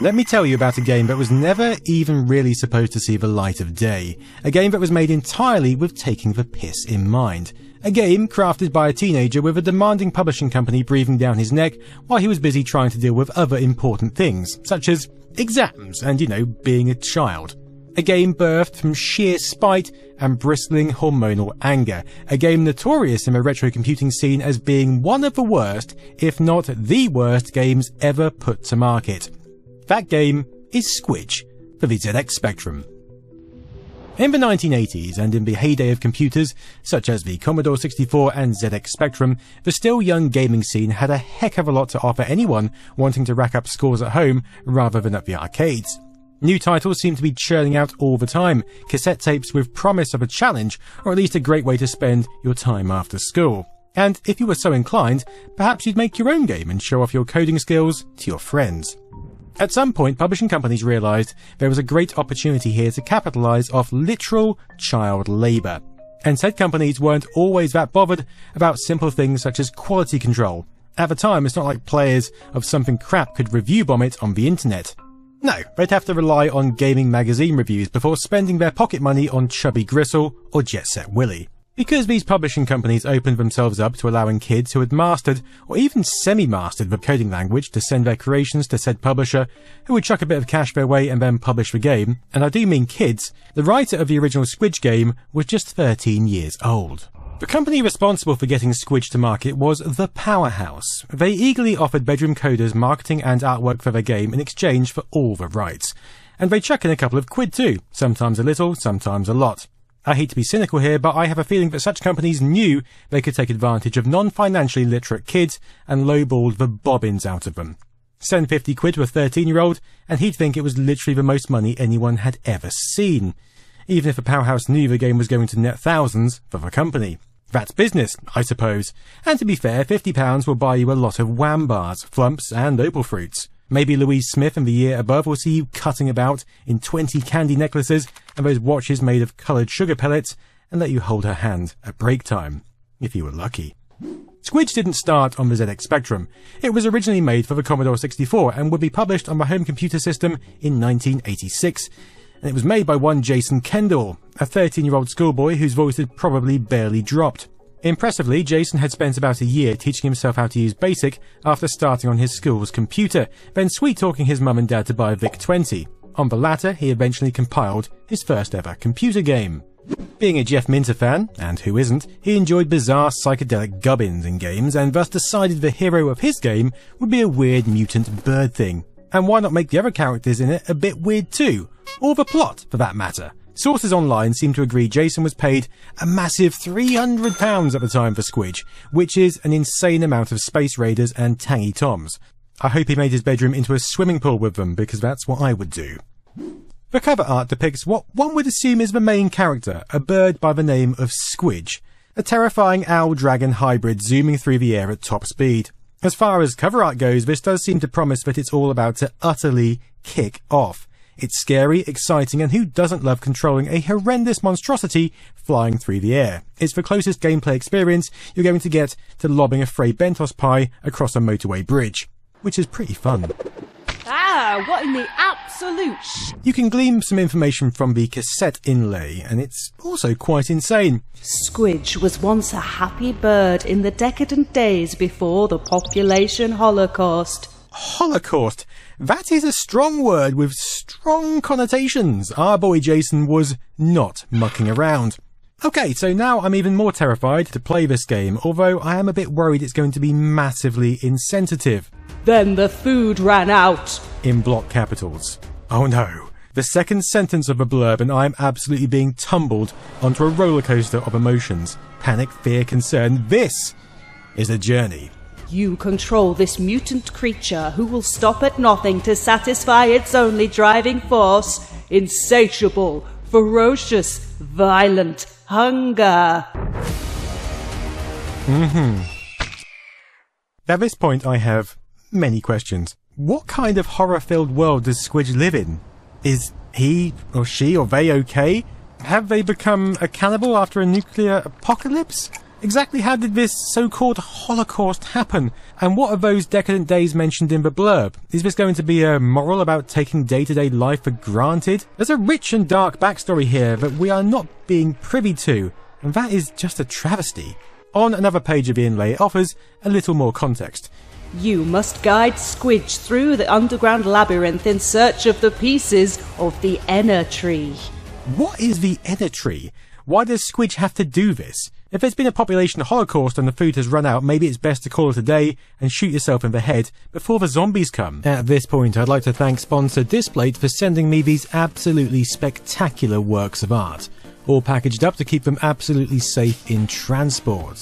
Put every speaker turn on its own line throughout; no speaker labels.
Let me tell you about a game that was never even really supposed to see the light of day. A game that was made entirely with taking the piss in mind. A game crafted by a teenager with a demanding publishing company breathing down his neck while he was busy trying to deal with other important things, such as exams and, being a child. A game birthed from sheer spite and bristling hormonal anger. A game notorious in the retro computing scene as being one of the worst, if not the worst, games ever put to market. That game is Squidge for the ZX Spectrum. In the 1980s, and in the heyday of computers, such as the Commodore 64 and ZX Spectrum, the still young gaming scene had a heck of a lot to offer anyone wanting to rack up scores at home rather than at the arcades. New titles seemed to be churning out all the time, cassette tapes with promise of a challenge, or at least a great way to spend your time after school. And if you were so inclined, perhaps you'd make your own game and show off your coding skills to your friends. At some point, publishing companies realised there was a great opportunity here to capitalise off literal child labour. And said companies weren't always that bothered about simple things such as quality control. At the time, it's not like players of something crap could review bomb it on the internet. No, they'd have to rely on gaming magazine reviews before spending their pocket money on Chubby Gristle or Jet Set Willy. Because these publishing companies opened themselves up to allowing kids who had mastered or even semi-mastered the coding language to send their creations to said publisher, who would chuck a bit of cash their way and then publish the game, and I do mean kids, the writer of the original Squidge game was just 13 years old. The company responsible for getting Squidge to market was The Powerhouse. They eagerly offered bedroom coders marketing and artwork for their game in exchange for all the rights. And they chuck in a couple of quid too, sometimes a little, sometimes a lot. I hate to be cynical here, but I have a feeling that such companies knew they could take advantage of non-financially literate kids and lowballed the bobbins out of them. Send 50 quid to a 13-year-old and he'd think it was literally the most money anyone had ever seen. Even if the Powerhouse knew the game was going to net thousands for the company. That's business, I suppose. And to be fair, £50 will buy you a lot of Wham bars, flumps and opal fruits. Maybe Louise Smith in the year above will see you cutting about in 20 candy necklaces and those watches made of coloured sugar pellets and let you hold her hand at break time, if you were lucky. Squidge didn't start on the ZX Spectrum. It was originally made for the Commodore 64 and would be published on the home computer system in 1986. And it was made by one Jason Kendall, a 13-year-old schoolboy whose voice had probably barely dropped. Impressively, Jason had spent about a year teaching himself how to use BASIC after starting on his school's computer, then sweet-talking his mum and dad to buy a VIC-20. On the latter, he eventually compiled his first ever computer game. Being a Jeff Minter fan, and who isn't, he enjoyed bizarre psychedelic gubbins in games and thus decided the hero of his game would be a weird mutant bird thing. And why not make the other characters in it a bit weird too? Or the plot, for that matter. Sources online seem to agree Jason was paid a massive £300 at the time for Squidge, which is an insane amount of Space Raiders and Tangy Toms. I hope he made his bedroom into a swimming pool with them, because that's what I would do. The cover art depicts what one would assume is the main character, a bird by the name of Squidge, a terrifying owl-dragon hybrid zooming through the air at top speed. As far as cover art goes, this does seem to promise that it's all about to utterly kick off. It's scary, exciting, and who doesn't love controlling a horrendous monstrosity flying through the air? It's the closest gameplay experience you're going to get to lobbing a Frey Bentos pie across a motorway bridge, which is pretty fun.
Ah, what in the absolute
You can glean some information from the cassette inlay, and it's also quite insane.
Squidge was once a happy bird in the decadent days before the population holocaust.
Holocaust? That is a strong word with strong connotations. Our boy Jason was not mucking around. Okay, so now I'm even more terrified to play this game, although I am a bit worried it's going to be massively insensitive.
Then the food ran out.
In block capitals. Oh no. The second sentence of a blurb and I'm absolutely being tumbled onto a roller coaster of emotions. Panic, fear, concern. This is a journey.
You control this mutant creature who will stop at nothing to satisfy its only driving force, insatiable, ferocious, violent hunger.
At this point I have many questions. What kind of horror-filled world does Squidge live in? Is he or she or they okay? Have they become a cannibal after a nuclear apocalypse? Exactly how did this so-called Holocaust happen? And what are those decadent days mentioned in the blurb? Is this going to be a moral about taking day-to-day life for granted? There's a rich and dark backstory here that we are not being privy to, and that is just a travesty. On another page of the inlay, it offers a little more context.
You must guide Squidge through the underground labyrinth in search of the pieces of the Enna tree.
What is the Enna tree? Why does Squidge have to do this? If there's been a population holocaust and the food has run out, maybe it's best to call it a day and shoot yourself in the head before the zombies come. At this point, I'd like to thank sponsor Displate for sending me these absolutely spectacular works of art, all packaged up to keep them absolutely safe in transport.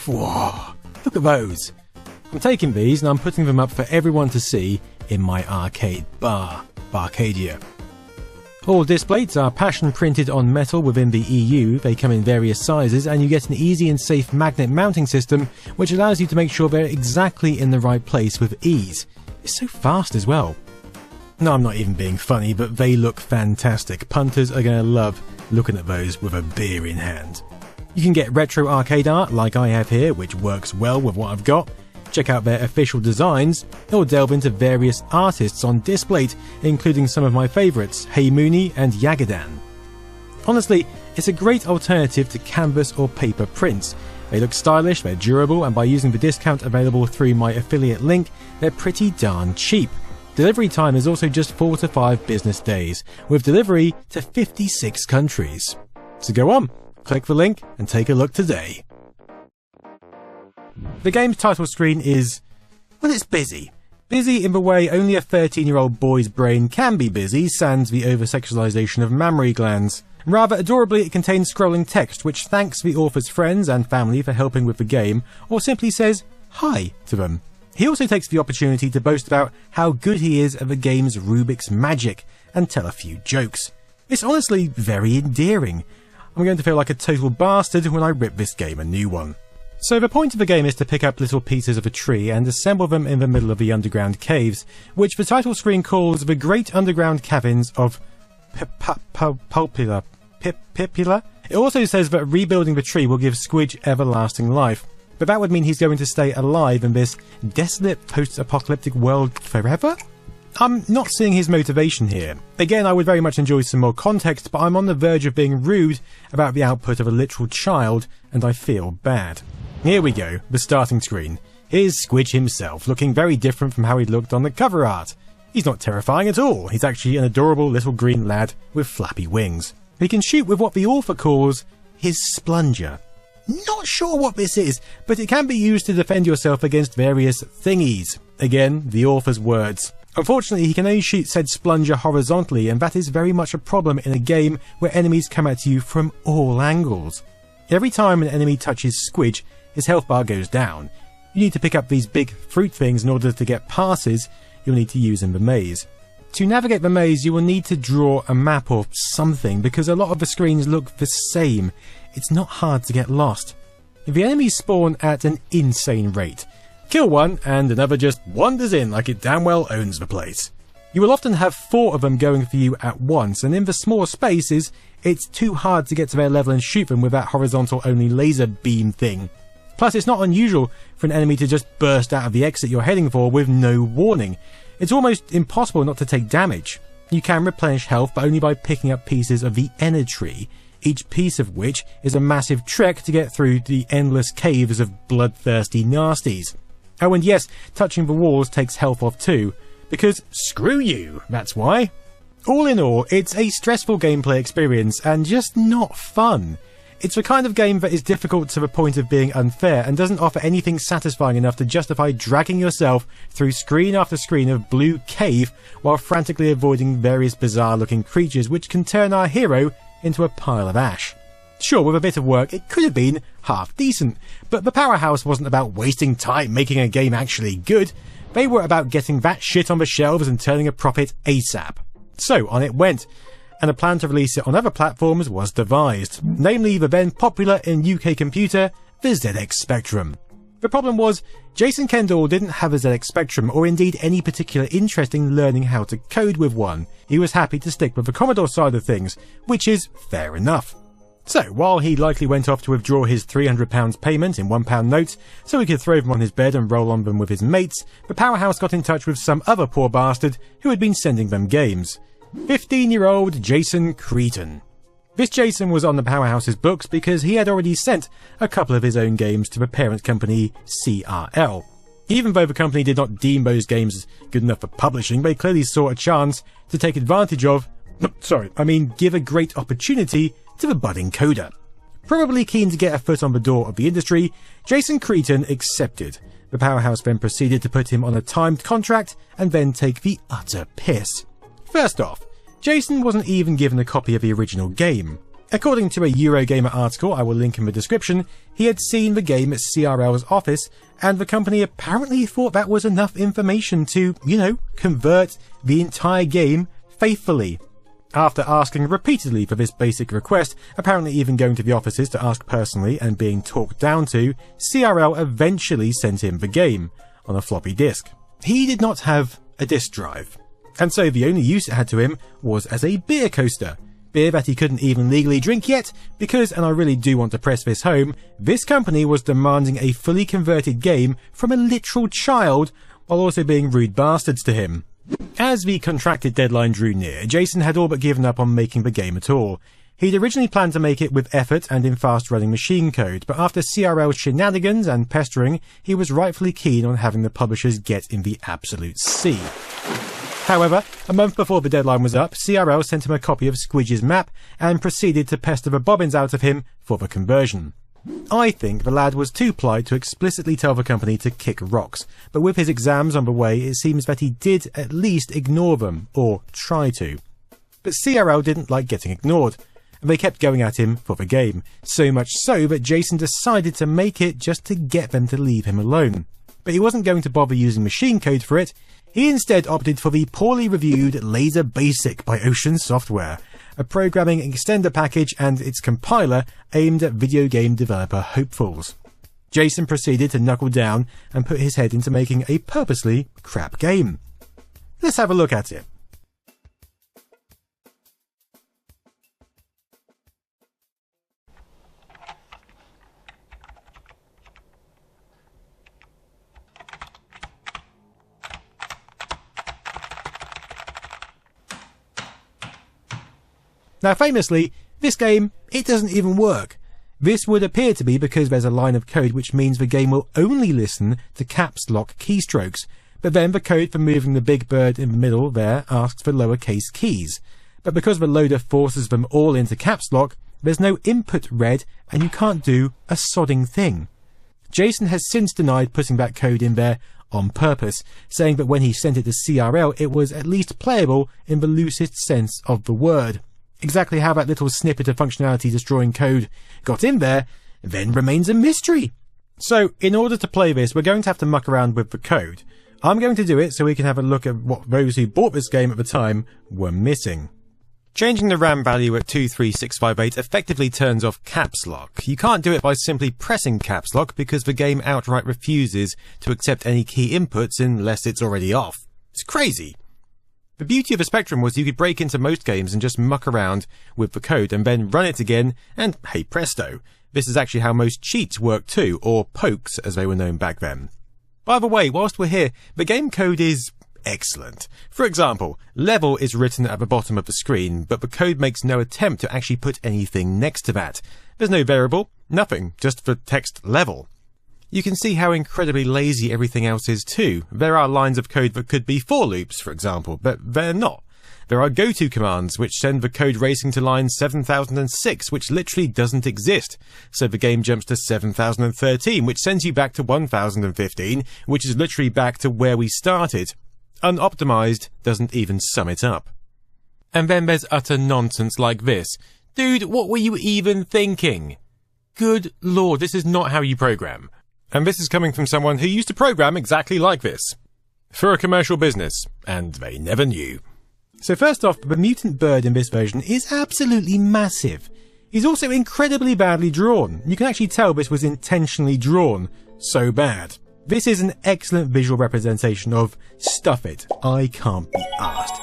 Whoa, look at those. I'm taking these and I'm putting them up for everyone to see in my arcade bar, Barcadia. All displays are passion printed on metal within the EU, they come in various sizes, and you get an easy and safe magnet mounting system which allows you to make sure they're exactly in the right place with ease. It's so fast as well. No, I'm not even being funny, but they look fantastic. Punters are going to love looking at those with a beer in hand. You can get retro arcade art like I have here, which works well with what I've got. Check out their official designs, or delve into various artists on Displate, including some of my favourites, Hey Mooney and Yagadan. Honestly, it's a great alternative to canvas or paper prints. They look stylish, they're durable, and by using the discount available through my affiliate link, they're pretty darn cheap. Delivery time is also just 4 to 5 business days, with delivery to 56 countries. So go on, click the link and take a look today. The game's title screen is, well, it's busy. Busy in the way only a 13-year-old boy's brain can be busy, sans the over-sexualization of mammary glands. Rather adorably, it contains scrolling text which thanks the author's friends and family for helping with the game, or simply says hi to them. He also takes the opportunity to boast about how good he is at the game's Rubik's magic, and tell a few jokes. It's honestly very endearing. I'm going to feel like a total bastard when I rip this game a new one. So the point of the game is to pick up little pieces of a tree and assemble them in the middle of the underground caves, which the title screen calls the Great Underground Caverns of Pipula. It also says that rebuilding the tree will give Squidge everlasting life, but that would mean he's going to stay alive in this desolate post-apocalyptic world forever? I'm not seeing his motivation here. Again, I would very much enjoy some more context, but I'm on the verge of being rude about the output of a literal child, and I feel bad. Here we go, the starting screen. Here's Squidge himself, looking very different from how he looked on the cover art. He's not terrifying at all, he's actually an adorable little green lad with flappy wings. He can shoot with what the author calls his splunger. Not sure what this is, but it can be used to defend yourself against various thingies. Again, the author's words. Unfortunately, he can only shoot said splunger horizontally, and that is very much a problem in a game where enemies come at you from all angles. Every time an enemy touches Squidge, his health bar goes down. You need to pick up these big fruit things in order to get passes you'll need to use in the maze. To navigate the maze, you will need to draw a map or something, because a lot of the screens look the same. It's not hard to get lost. The enemies spawn at an insane rate. Kill one, and another just wanders in like it damn well owns the place. You will often have 4 of them going for you at once, and in the small spaces, it's too hard to get to their level and shoot them with that horizontal-only laser beam thing. Plus, it's not unusual for an enemy to just burst out of the exit you're heading for with no warning. It's almost impossible not to take damage. You can replenish health, but only by picking up pieces of the Enna tree, each piece of which is a massive trek to get through the endless caves of bloodthirsty nasties. Oh, and yes, touching the walls takes health off too, because screw you, that's why. All in all, it's a stressful gameplay experience and just not fun. It's the kind of game that is difficult to the point of being unfair and doesn't offer anything satisfying enough to justify dragging yourself through screen after screen of blue cave while frantically avoiding various bizarre looking creatures which can turn our hero into a pile of ash. Sure, with a bit of work it could have been half decent, but the powerhouse wasn't about wasting time making a game actually good. They were about getting that shit on the shelves and turning a profit ASAP. So on it went, and a plan to release it on other platforms was devised, namely the then popular in UK computer, the ZX Spectrum. The problem was, Jason Kendall didn't have a ZX Spectrum or indeed any particular interest in learning how to code with one. He was happy to stick with the Commodore side of things, which is fair enough. So, while he likely went off to withdraw his £300 payment in £1 notes so he could throw them on his bed and roll on them with his mates, the powerhouse got in touch with some other poor bastard who had been sending them games. 15-year-old Jason Cretan. This Jason was on the powerhouse's books because he had already sent a couple of his own games to the parent company CRL. Even though the company did not deem those games good enough for publishing, they clearly saw a chance to take advantage of, give a great opportunity to the budding coder. Probably keen to get a foot on the door of the industry, Jason Cretan accepted. The powerhouse then proceeded to put him on a timed contract and then take the utter piss. First off, Jason wasn't even given a copy of the original game. According to a Eurogamer article I will link in the description, he had seen the game at CRL's office, and the company apparently thought that was enough information to, convert the entire game faithfully. After asking repeatedly for this basic request, apparently even going to the offices to ask personally and being talked down to, CRL eventually sent him the game on a floppy disk. He did not have a disk drive, and so the only use it had to him was as a beer coaster. Beer that he couldn't even legally drink yet, because, and I really do want to press this home, this company was demanding a fully converted game from a literal child, while also being rude bastards to him. As the contracted deadline drew near, Jason had all but given up on making the game at all. He'd originally planned to make it with effort and in fast-running machine code, but after CRL's shenanigans and pestering, he was rightfully keen on having the publishers get in the absolute sea. However, a month before the deadline was up, CRL sent him a copy of Squidge's map and proceeded to pester the bobbins out of him for the conversion. I think the lad was too polite to explicitly tell the company to kick rocks, but with his exams on the way, it seems that he did at least ignore them, or try to. But CRL didn't like getting ignored, and they kept going at him for the game, so much so that Jason decided to make it just to get them to leave him alone. But he wasn't going to bother using machine code for it. He instead opted for the poorly reviewed Laser Basic by Ocean Software, a programming extender package and its compiler aimed at video game developer hopefuls. Jason proceeded to knuckle down and put his head into making a purposely crap game. Let's have a look at it. Now famously, this game, it doesn't even work. This would appear to be because there's a line of code which means the game will only listen to caps lock keystrokes, but then the code for moving the big bird in the middle there asks for lowercase keys. But because the loader forces them all into caps lock, there's no input read and you can't do a sodding thing. Jason has since denied putting that code in there on purpose, saying that when he sent it to CRL it was at least playable in the loosest sense of the word. Exactly how that little snippet of functionality destroying code got in there then remains a mystery. So in order to play this, we're going to have to muck around with the code. I'm going to do it so we can have a look at what those who bought this game at the time were missing. Changing the RAM value at 23658 effectively turns off caps lock. You can't do it by simply pressing caps lock because the game outright refuses to accept any key inputs unless it's already off. It's crazy. The beauty of the Spectrum was you could break into most games and just muck around with the code and then run it again and hey presto. This is actually how most cheats work too, or pokes as they were known back then. By the way, whilst we're here, the game code is excellent. For example, level is written at the bottom of the screen, but the code makes no attempt to actually put anything next to that. There's no variable, nothing, just the text level. You can see how incredibly lazy everything else is too. There are lines of code that could be for loops, for example, but they're not. There are goto commands which send the code racing to line 7006, which literally doesn't exist. So the game jumps to 7013, which sends you back to 1015, which is literally back to where we started. Unoptimized doesn't even sum it up. And then there's utter nonsense like this. Dude, what were you even thinking? Good lord, this is not how you program. And this is coming from someone who used to program exactly like this. For a commercial business, and they never knew. So first off, the mutant bird in this version is absolutely massive. He's also incredibly badly drawn. You can actually tell this was intentionally drawn. So bad. This is an excellent visual representation of stuff it, I can't be arsed.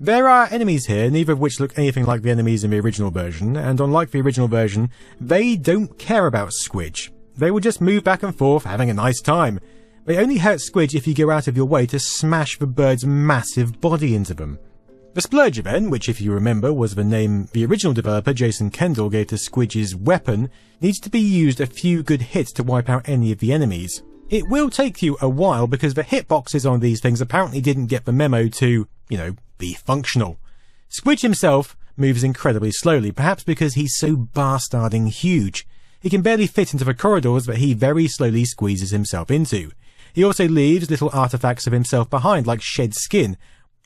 There are enemies here, neither of which look anything like the enemies in the original version, and unlike the original version, they don't care about Squidge. They will just move back and forth, having a nice time. They only hurt Squidge if you go out of your way to smash the bird's massive body into them. The Splurge event, which if you remember was the name the original developer Jason Kendall gave to Squidge's weapon, needs to be used a few good hits to wipe out any of the enemies. It will take you a while because the hitboxes on these things apparently didn't get the memo to, be functional. Squidge himself moves incredibly slowly, perhaps because he's so bastarding huge. He can barely fit into the corridors that he very slowly squeezes himself into. He also leaves little artifacts of himself behind, like shed skin,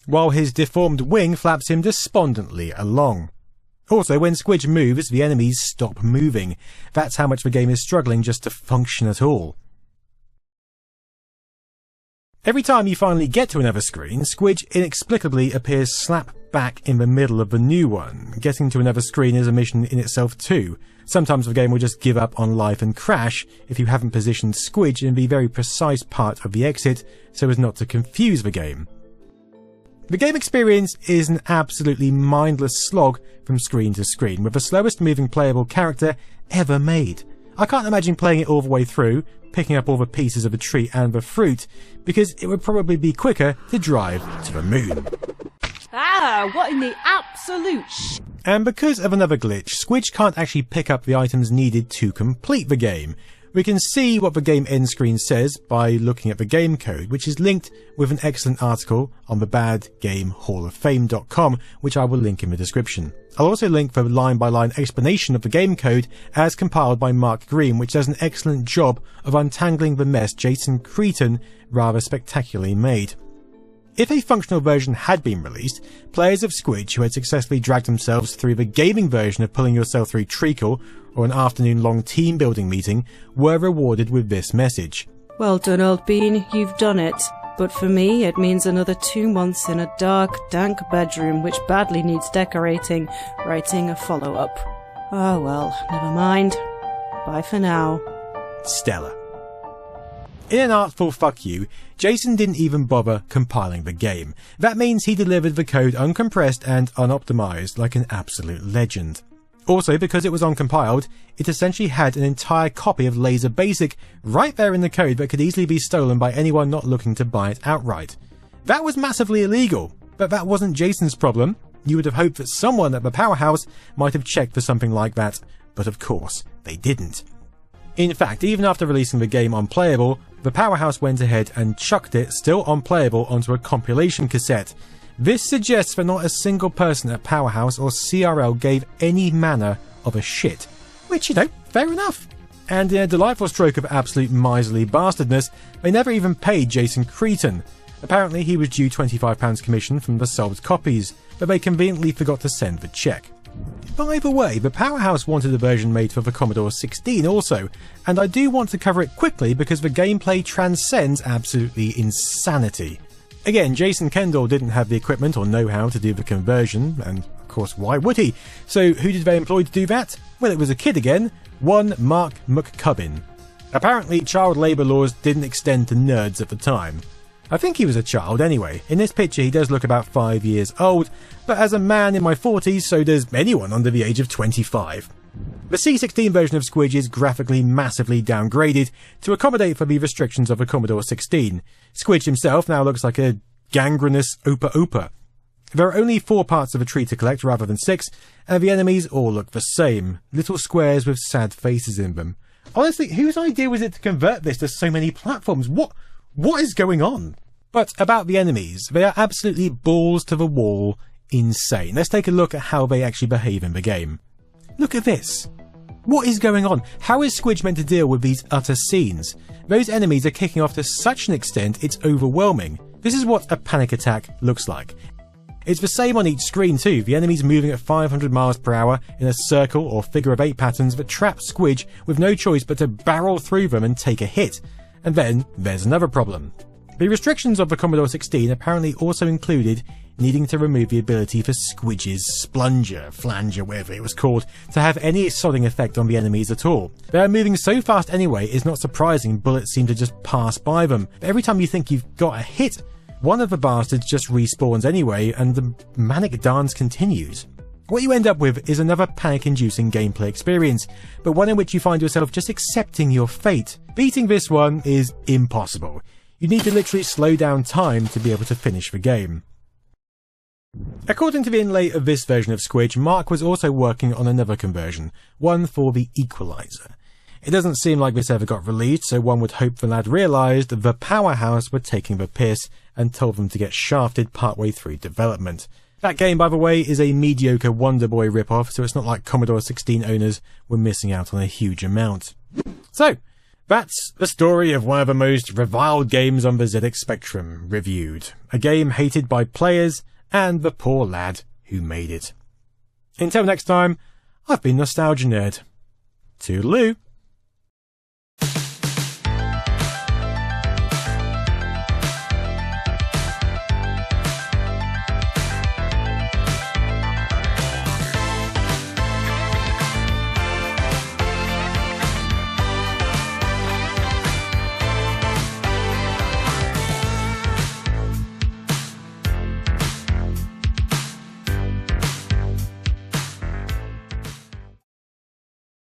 while his deformed wing flaps him despondently along. Also, when Squidge moves, the enemies stop moving. That's how much the game is struggling just to function at all. Every time you finally get to another screen, Squidge inexplicably appears slap back in the middle of the new one. Getting to another screen is a mission in itself too. Sometimes the game will just give up on life and crash if you haven't positioned Squidge in the very precise part of the exit so as not to confuse the game. The game experience is an absolutely mindless slog from screen to screen, with the slowest moving playable character ever made. I can't imagine playing it all the way through, picking up all the pieces of the tree and the fruit, because it would probably be quicker to drive to the moon.
What in the absolute
And because of another glitch, Squidge can't actually pick up the items needed to complete the game. We can see what the game end screen says by looking at the game code, which is linked with an excellent article on the badgamehalloffame.com, which I will link in the description. I'll also link the line-by-line explanation of the game code as compiled by Mark Green, which does an excellent job of untangling the mess Jason Cretan rather spectacularly made. If a functional version had been released, players of Squidge who had successfully dragged themselves through the gaming version of pulling yourself through treacle or an afternoon-long team-building meeting were rewarded with this message.
Well done, old bean, you've done it. But for me, it means another 2 months in a dark, dank bedroom which badly needs decorating, writing a follow-up. Oh well, never mind. Bye for now.
Stella. In an artful fuck you, Jason didn't even bother compiling the game. That means he delivered the code uncompressed and unoptimized like an absolute legend. Also, because it was uncompiled, it essentially had an entire copy of Laser Basic right there in the code that could easily be stolen by anyone not looking to buy it outright. That was massively illegal, but that wasn't Jason's problem. You would have hoped that someone at the powerhouse might have checked for something like that, but of course, they didn't. In fact, even after releasing the game unplayable, the powerhouse went ahead and chucked it, still unplayable, onto a compilation cassette. This suggests that not a single person at Powerhouse or CRL gave any manner of a shit. Which, fair enough. And in a delightful stroke of absolute miserly bastardness, they never even paid Jason Cretan. Apparently he was due £25 commission from the sold copies, but they conveniently forgot to send the cheque. By the way, the Powerhouse wanted a version made for the Commodore 16 also, and I do want to cover it quickly because the gameplay transcends absolutely insanity. Again, Jason Kendall didn't have the equipment or know-how to do the conversion, and of course why would he? So who did they employ to do that? Well, it was a kid again, one Mark McCubbin. Apparently child labour laws didn't extend to nerds at the time. I think he was a child anyway. In this picture he does look about 5 years old, but as a man in my 40s, so does anyone under the age of 25. The C16 version of Squidge is graphically massively downgraded to accommodate for the restrictions of the Commodore 16. Squidge himself now looks like a gangrenous Opa. There are only 4 parts of a tree to collect rather than 6, and the enemies all look the same, little squares with sad faces in them. Honestly, whose idea was it to convert this to so many platforms? What is going on? But about the enemies, they are absolutely balls to the wall insane. Let's take a look at how they actually behave in the game. Look at this. What is going on? How is Squidge meant to deal with these utter scenes? Those enemies are kicking off to such an extent it's overwhelming. This is what a panic attack looks like. It's the same on each screen too, the enemies moving at 500 miles per hour in a circle or figure of 8 patterns that trap Squidge with no choice but to barrel through them and take a hit. And then there's another problem. The restrictions of the Commodore 16 apparently also included needing to remove the ability for Squidge's flanger, whatever it was called, to have any sodding effect on the enemies at all. They are moving so fast anyway, it's not surprising bullets seem to just pass by them. But every time you think you've got a hit, one of the bastards just respawns anyway, and the manic dance continues. What you end up with is another panic-inducing gameplay experience, but one in which you find yourself just accepting your fate. Beating this one is impossible. You need to literally slow down time to be able to finish the game. According to the inlay of this version of Squidge, Mark was also working on another conversion, one for the equalizer. It doesn't seem like this ever got released, so one would hope the lad realised the powerhouse were taking the piss and told them to get shafted partway through development. That game, by the way, is a mediocre Wonder Boy ripoff, so it's not like Commodore 16 owners were missing out on a huge amount. So, that's the story of one of the most reviled games on the ZX Spectrum reviewed. A game hated by players and the poor lad who made it. Until next time, I've been Nostalgia Nerd. Toodaloo!